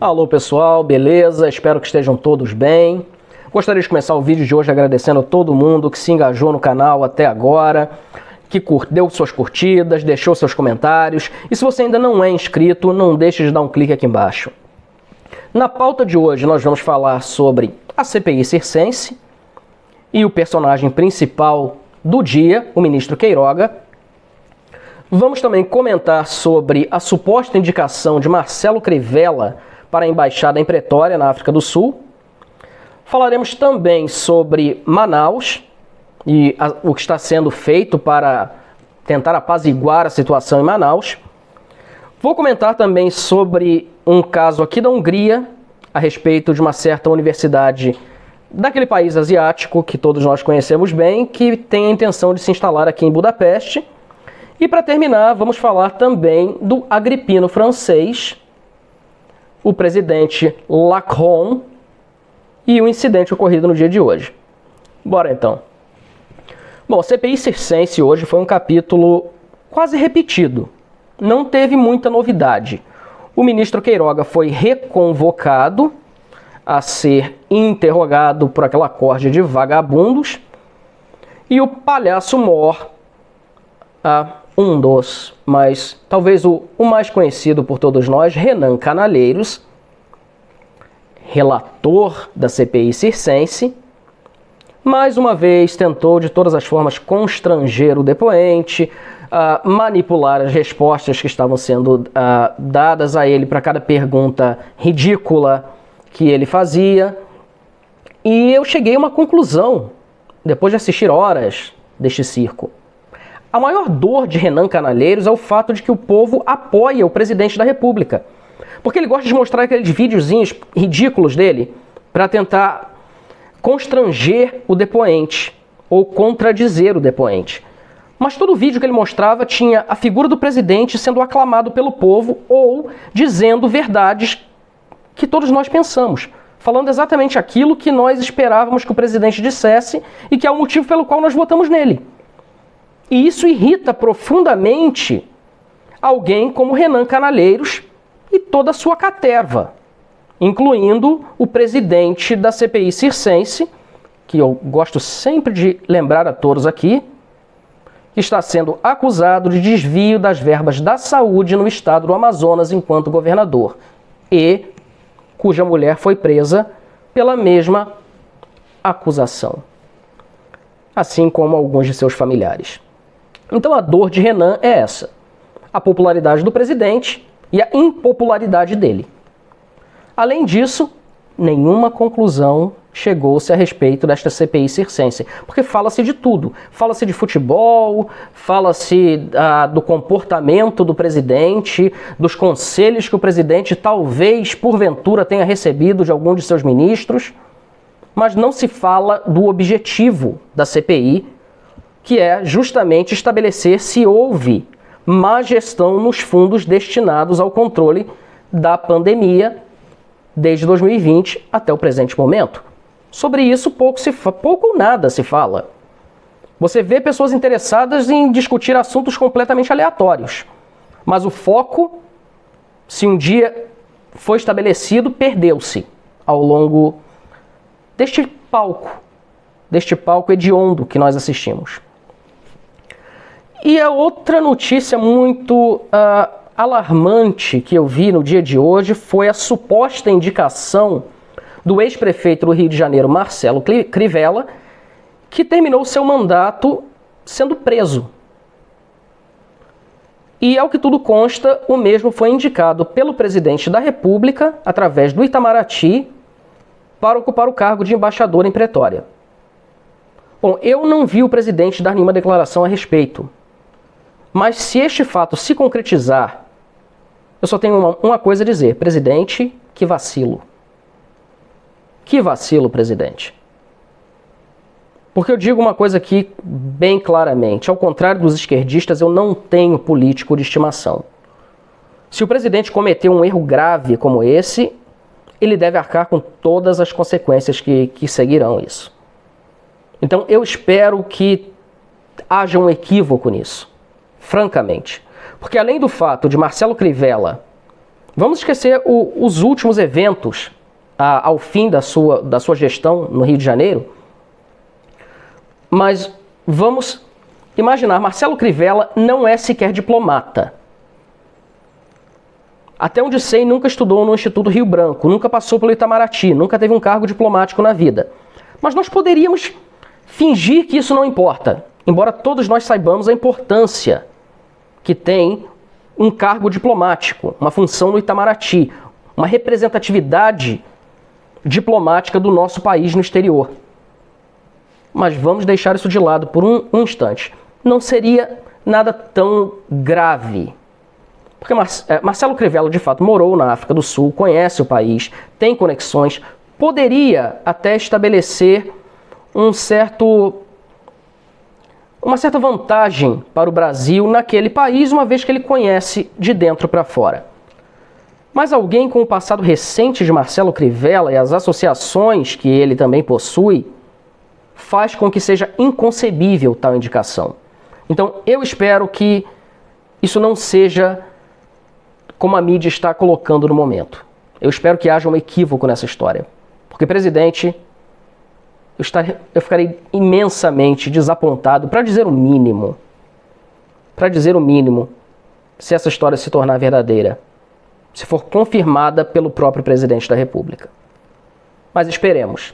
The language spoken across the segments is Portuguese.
Alô pessoal, beleza? Espero que estejam todos bem. Gostaria de começar o vídeo de hoje agradecendo a todo mundo que se engajou no canal até agora, que deu suas curtidas, deixou seus comentários. E se você ainda não é inscrito, não deixe de dar um clique aqui embaixo. Na pauta de hoje nós vamos falar sobre a CPI circense e o personagem principal do dia, o ministro Queiroga. Vamos também comentar sobre a suposta indicação de Marcelo Crivella para a embaixada em Pretória, na África do Sul. Falaremos também sobre Manaus e o que está sendo feito para tentar apaziguar a situação em Manaus. Vou comentar também sobre um caso aqui da Hungria, a respeito de uma certa universidade daquele país asiático que todos nós conhecemos bem, que tem a intenção de se instalar aqui em Budapeste. E para terminar, vamos falar também do Agripino francês, o presidente Macron e o incidente ocorrido no dia de hoje. Bora então. Bom, a CPI circense hoje foi um capítulo quase repetido. Não teve muita novidade. O ministro Queiroga foi reconvocado a ser interrogado por aquela corte de vagabundos. E o palhaço mor, um dos, mas talvez o mais conhecido por todos nós, Renan Calheiros, relator da CPI circense, mais uma vez tentou de todas as formas constranger o depoente, manipular as respostas que estavam sendo dadas a ele para cada pergunta ridícula que ele fazia. E eu cheguei a uma conclusão, depois de assistir horas deste circo. A maior dor de Renan Calheiros é o fato de que o povo apoia o presidente da República. Porque ele gosta de mostrar aqueles videozinhos ridículos dele para tentar constranger o depoente ou contradizer o depoente. Mas todo vídeo que ele mostrava tinha a figura do presidente sendo aclamado pelo povo ou dizendo verdades que todos nós pensamos, falando exatamente aquilo que nós esperávamos que o presidente dissesse e que é o motivo pelo qual nós votamos nele. E isso irrita profundamente alguém como Renan Calheiros e toda a sua caterva, incluindo o presidente da CPI circense, que eu gosto sempre de lembrar a todos aqui, que está sendo acusado de desvio das verbas da saúde no estado do Amazonas enquanto governador, e cuja mulher foi presa pela mesma acusação, assim como alguns de seus familiares. Então a dor de Renan é essa: a popularidade do presidente e a impopularidade dele. Além disso, nenhuma conclusão chegou-se a respeito desta CPI circense, porque fala-se de tudo. Fala-se de futebol, fala-se do comportamento do presidente, dos conselhos que o presidente talvez, porventura, tenha recebido de algum de seus ministros, mas não se fala do objetivo da CPI, que é justamente estabelecer se houve má gestão nos fundos destinados ao controle da pandemia desde 2020 até o presente momento. Sobre isso pouco ou nada se fala. Você vê pessoas interessadas em discutir assuntos completamente aleatórios, mas o foco, se um dia foi estabelecido, perdeu-se ao longo deste palco hediondo que nós assistimos. E a outra notícia muito alarmante que eu vi no dia de hoje foi a suposta indicação do ex-prefeito do Rio de Janeiro, Marcelo Crivella, que terminou seu mandato sendo preso. E, ao que tudo consta, o mesmo foi indicado pelo presidente da República, através do Itamaraty, para ocupar o cargo de embaixador em Pretória. Bom, eu não vi o presidente dar nenhuma declaração a respeito. Mas se este fato se concretizar, eu só tenho uma coisa a dizer: presidente, que vacilo. Que vacilo, presidente. Porque eu digo uma coisa aqui bem claramente: ao contrário dos esquerdistas, eu não tenho político de estimação. Se o presidente cometeu um erro grave como esse, ele deve arcar com todas as consequências que seguirão isso. Então eu espero que haja um equívoco nisso. Francamente. Porque além do fato de Marcelo Crivella Vamos esquecer os últimos eventos ao fim da sua gestão no Rio de Janeiro, mas vamos imaginar, Marcelo Crivella não é sequer diplomata. Até onde sei, nunca estudou no Instituto Rio Branco, nunca passou pelo Itamaraty, nunca teve um cargo diplomático na vida. Mas nós poderíamos fingir que isso não importa, embora todos nós saibamos a importância que tem um cargo diplomático, uma função no Itamaraty, uma representatividade diplomática do nosso país no exterior. Mas vamos deixar isso de lado por um instante. Não seria nada tão grave. Porque Marcelo Crivella, de fato, morou na África do Sul, conhece o país, tem conexões, poderia até estabelecer uma certa vantagem para o Brasil naquele país, uma vez que ele conhece de dentro para fora. Mas alguém com o passado recente de Marcelo Crivella e as associações que ele também possui, faz com que seja inconcebível tal indicação. Então, eu espero que isso não seja como a mídia está colocando no momento. Eu espero que haja um equívoco nessa história. Porque, presidente, eu ficarei imensamente desapontado, para dizer o mínimo, se essa história se tornar verdadeira, se for confirmada pelo próprio presidente da República. Mas esperemos.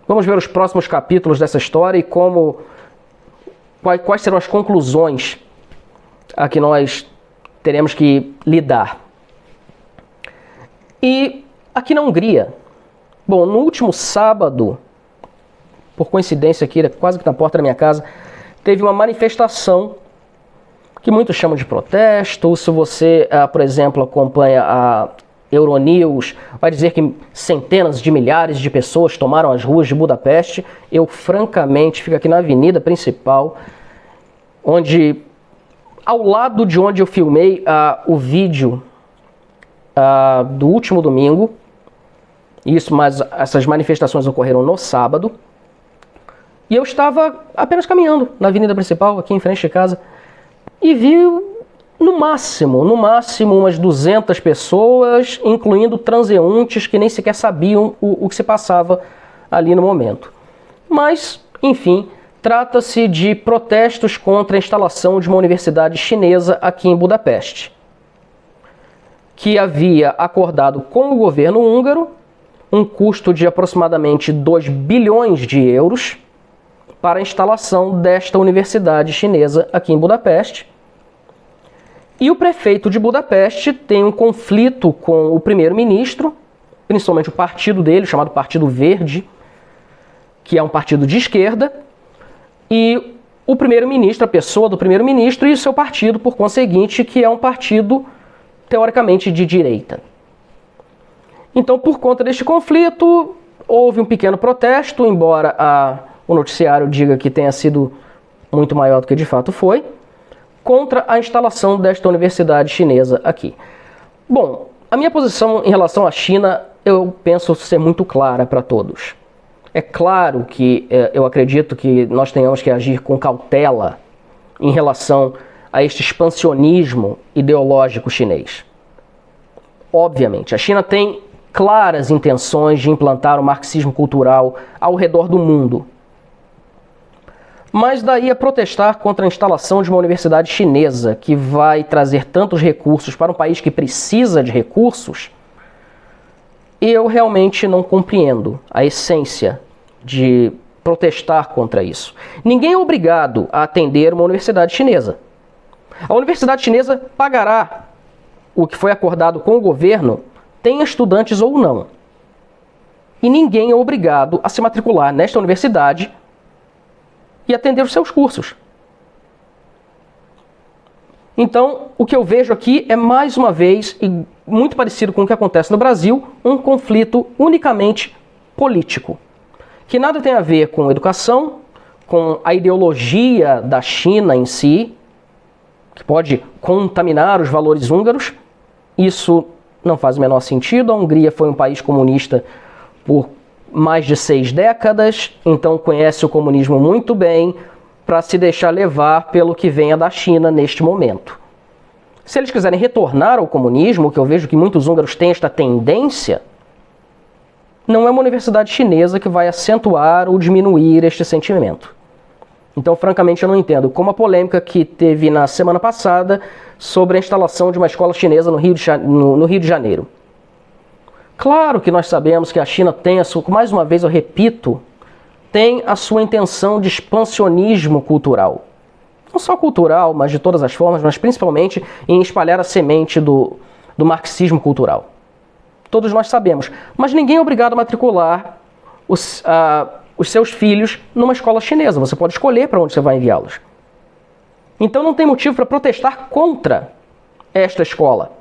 Vamos ver os próximos capítulos dessa história e quais serão as conclusões a que nós teremos que lidar. E aqui na Hungria, bom, no último sábado, por coincidência aqui, quase que na porta da minha casa, teve uma manifestação que muitos chamam de protesto. Se você, por exemplo, acompanha a Euronews, vai dizer que centenas de milhares de pessoas tomaram as ruas de Budapeste. Eu, francamente, fico aqui na avenida principal, onde, ao lado de onde eu filmei o vídeo do último domingo, mas essas manifestações ocorreram no sábado, e eu estava apenas caminhando na avenida principal, aqui em frente de casa, e vi no máximo umas 200 pessoas, incluindo transeuntes que nem sequer sabiam o que se passava ali no momento. Mas, enfim, trata-se de protestos contra a instalação de uma universidade chinesa aqui em Budapeste, que havia acordado com o governo húngaro um custo de aproximadamente 2 bilhões de euros para a instalação desta universidade chinesa aqui em Budapeste. E o prefeito de Budapeste tem um conflito com o primeiro-ministro, principalmente o partido dele, chamado Partido Verde, que é um partido de esquerda, e o primeiro-ministro, a pessoa do primeiro-ministro e o seu partido, por conseguinte, que é um partido teoricamente de direita. Então, por conta deste conflito, houve um pequeno protesto, embora o noticiário diga que tenha sido muito maior do que de fato foi, contra a instalação desta universidade chinesa aqui. Bom, a minha posição em relação à China, eu penso ser muito clara para todos. É claro que eu acredito que nós tenhamos que agir com cautela em relação a este expansionismo ideológico chinês. Obviamente, a China tem claras intenções de implantar o marxismo cultural ao redor do mundo. Mas daí a protestar contra a instalação de uma universidade chinesa que vai trazer tantos recursos para um país que precisa de recursos, eu realmente não compreendo a essência de protestar contra isso. Ninguém é obrigado a atender uma universidade chinesa. A universidade chinesa pagará o que foi acordado com o governo, tenha estudantes ou não. E ninguém é obrigado a se matricular nesta universidade e atender os seus cursos. Então, o que eu vejo aqui é, mais uma vez, e muito parecido com o que acontece no Brasil, um conflito unicamente político, que nada tem a ver com educação, com a ideologia da China em si, que pode contaminar os valores húngaros. Isso não faz o menor sentido. A Hungria foi um país comunista por mais de 6 décadas, então conhece o comunismo muito bem para se deixar levar pelo que venha da China neste momento. se eles quiserem retornar ao comunismo, que eu vejo que muitos húngaros têm esta tendência, não é uma universidade chinesa que vai acentuar ou diminuir este sentimento. Então, francamente, eu não entendo. Como a polêmica que teve na semana passada sobre a instalação de uma escola chinesa no Rio de Janeiro. Claro que nós sabemos que a China tem a sua, mais uma vez eu repito, tem a sua intenção de expansionismo cultural. Não só cultural, mas de todas as formas, mas principalmente em espalhar a semente do marxismo cultural. Todos nós sabemos. Mas ninguém é obrigado a matricular os seus filhos numa escola chinesa. Você pode escolher para onde você vai enviá-los. Então não tem motivo para protestar contra esta escola.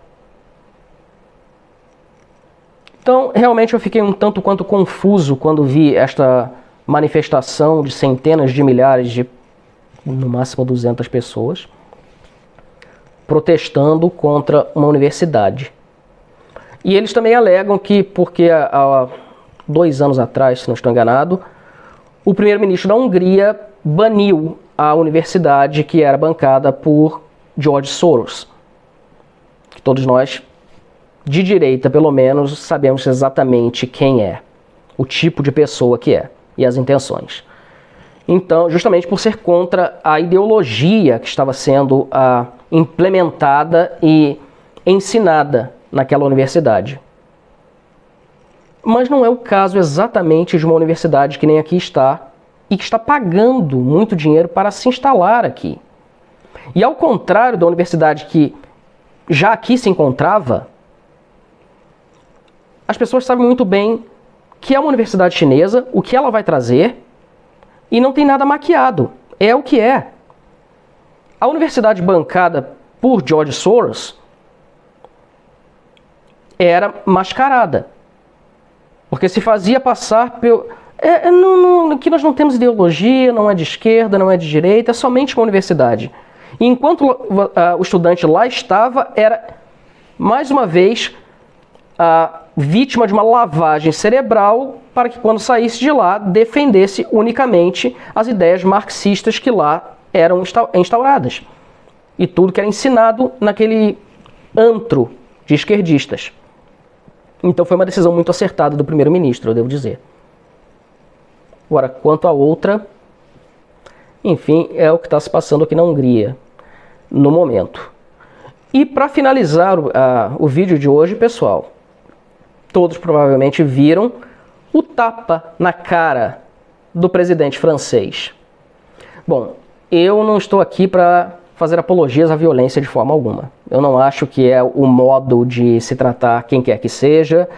Então, realmente eu fiquei um tanto quanto confuso quando vi esta manifestação de centenas de milhares de, no máximo 200 pessoas, protestando contra uma universidade. E eles também alegam que, porque há 2 anos atrás, se não estou enganado, o primeiro-ministro da Hungria baniu a universidade que era bancada por George Soros, que todos nós, de direita pelo menos, sabemos exatamente quem é, o tipo de pessoa que é e as intenções. Então, justamente por ser contra a ideologia que estava sendo implementada e ensinada naquela universidade. Mas não é o caso exatamente de uma universidade que nem aqui está e que está pagando muito dinheiro para se instalar aqui. E ao contrário da universidade que já aqui se encontrava, as pessoas sabem muito bem que é uma universidade chinesa, o que ela vai trazer, e não tem nada maquiado. É o que é. A universidade bancada por George Soros era mascarada. Porque se fazia passar pelo... Aqui nós não temos ideologia, não é de esquerda, não é de direita, é somente uma universidade. E enquanto o estudante lá estava, era, mais uma vez, vítima de uma lavagem cerebral para que quando saísse de lá, defendesse unicamente as ideias marxistas que lá eram instauradas. E tudo que era ensinado naquele antro de esquerdistas. Então foi uma decisão muito acertada do primeiro-ministro, eu devo dizer. Agora, quanto à outra, enfim, é o que está se passando aqui na Hungria, no momento. E para finalizar o vídeo de hoje, pessoal, todos provavelmente viram o tapa na cara do presidente francês. Bom, eu não estou aqui para fazer apologias à violência de forma alguma. Eu não acho que é o modo de se tratar quem quer que seja,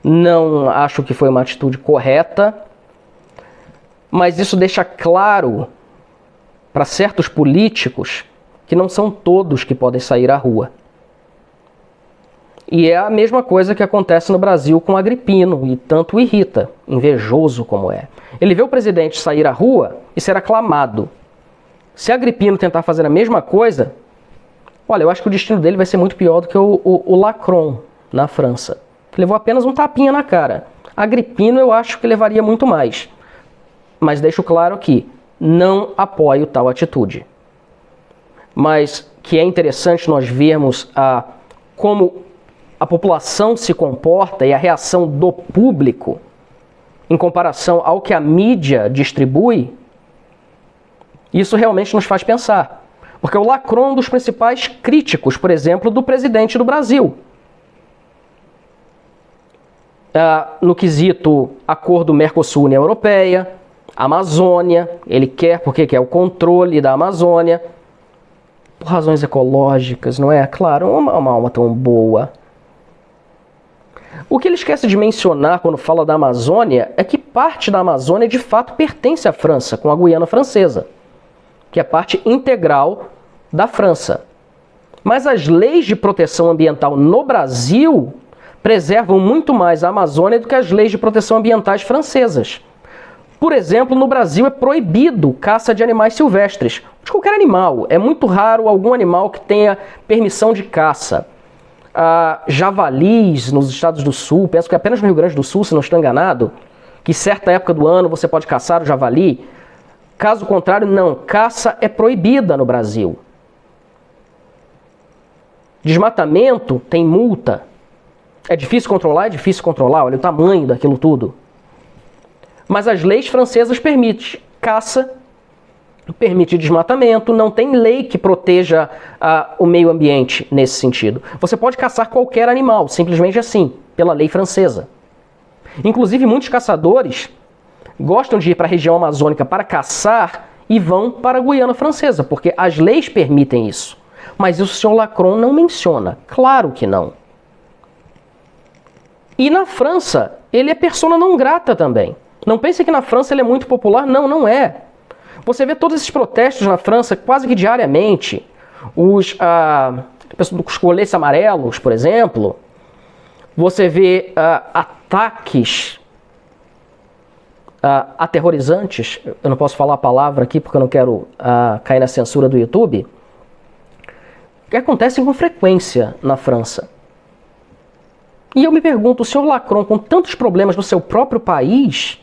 não acho que foi uma atitude correta, mas isso deixa claro para certos políticos que não são todos que podem sair à rua. E é a mesma coisa que acontece no Brasil com Agrippino, e tanto o irrita, invejoso como é. Ele vê o presidente sair à rua e ser aclamado. Se Agrippino tentar fazer a mesma coisa, olha, eu acho que o destino dele vai ser muito pior do que o Macron na França, que levou apenas um tapinha na cara. Agrippino eu acho que levaria muito mais. Mas deixo claro que não apoio tal atitude. Mas que é interessante nós vermos como a população se comporta e a reação do público em comparação ao que a mídia distribui, isso realmente nos faz pensar. Porque o Macron é um dos principais críticos, por exemplo, do presidente do Brasil. No quesito acordo Mercosul-União Europeia, Amazônia, ele quer porque quer o controle da Amazônia, por razões ecológicas, não é? Claro, uma alma tão boa. O que ele esquece de mencionar quando fala da Amazônia é que parte da Amazônia de fato pertence à França, com a Guiana Francesa, que é parte integral da França. Mas as leis de proteção ambiental no Brasil preservam muito mais a Amazônia do que as leis de proteção ambientais francesas. Por exemplo, no Brasil é proibido caça de animais silvestres, de qualquer animal. É muito raro algum animal que tenha permissão de caça. Javalis nos estados do sul, penso que apenas no Rio Grande do Sul, se não estou enganado, que certa época do ano você pode caçar o javali. Caso contrário, não. Caça é proibida no Brasil. Desmatamento tem multa. É difícil controlar, olha o tamanho daquilo tudo. Mas as leis francesas permitem caça, permite desmatamento, não tem lei que proteja o meio ambiente nesse sentido. Você pode caçar qualquer animal, simplesmente assim, pela lei francesa. Inclusive, muitos caçadores gostam de ir para a região amazônica para caçar e vão para a Guiana Francesa, porque as leis permitem isso. Mas isso o senhor Lacron não menciona. Claro que não. E na França, ele é persona não grata também. Não pense que na França ele é muito popular. Não, não é. Você vê todos esses protestos na França quase que diariamente. Os coletes amarelos, por exemplo. Você vê ataques aterrorizantes. Eu não posso falar a palavra aqui porque eu não quero cair na censura do YouTube. Que acontecem com frequência na França. E eu me pergunto, o senhor Lacron, com tantos problemas no seu próprio país,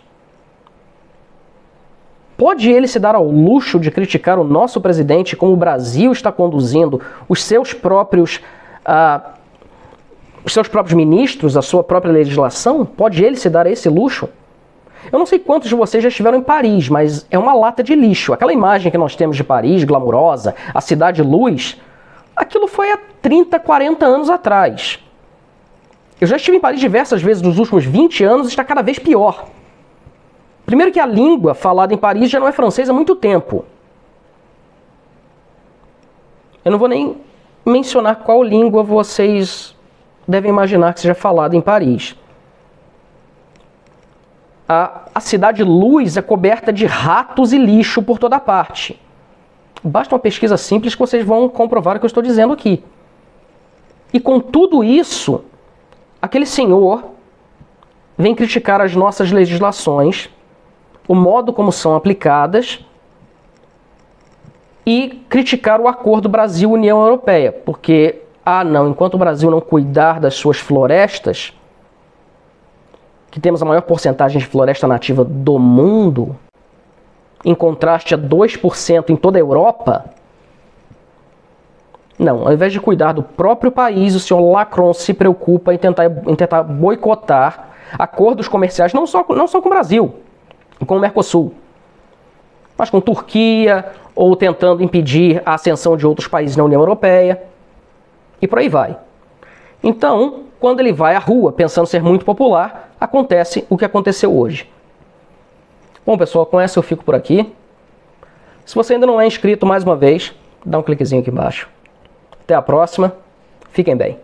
pode ele se dar ao luxo de criticar o nosso presidente, como o Brasil está conduzindo os seus próprios ministros, a sua própria legislação? Pode ele se dar esse luxo? Eu não sei quantos de vocês já estiveram em Paris, mas é uma lata de lixo. Aquela imagem que nós temos de Paris, glamurosa, a cidade luz, aquilo foi há 30, 40 anos atrás. Eu já estive em Paris diversas vezes nos últimos 20 anos e está cada vez pior. Primeiro que a língua falada em Paris já não é francês há muito tempo. Eu não vou nem mencionar qual língua vocês devem imaginar que seja falada em Paris. A cidade luz é coberta de ratos e lixo por toda parte. Basta uma pesquisa simples que vocês vão comprovar o que eu estou dizendo aqui. E com tudo isso, aquele senhor vem criticar as nossas legislações, o modo como são aplicadas e criticar o acordo Brasil-União Europeia, porque, não, enquanto o Brasil não cuidar das suas florestas, que temos a maior porcentagem de floresta nativa do mundo, em contraste a 2% em toda a Europa, não, ao invés de cuidar do próprio país, o senhor Lacron se preocupa em tentar boicotar acordos comerciais, não só com o Brasil, com o Mercosul, mas com Turquia, ou tentando impedir a ascensão de outros países na União Europeia, e por aí vai. Então, quando ele vai à rua pensando ser muito popular, acontece o que aconteceu hoje. Bom, pessoal, com essa eu fico por aqui. Se você ainda não é inscrito, mais uma vez, dá um cliquezinho aqui embaixo. Até a próxima. Fiquem bem.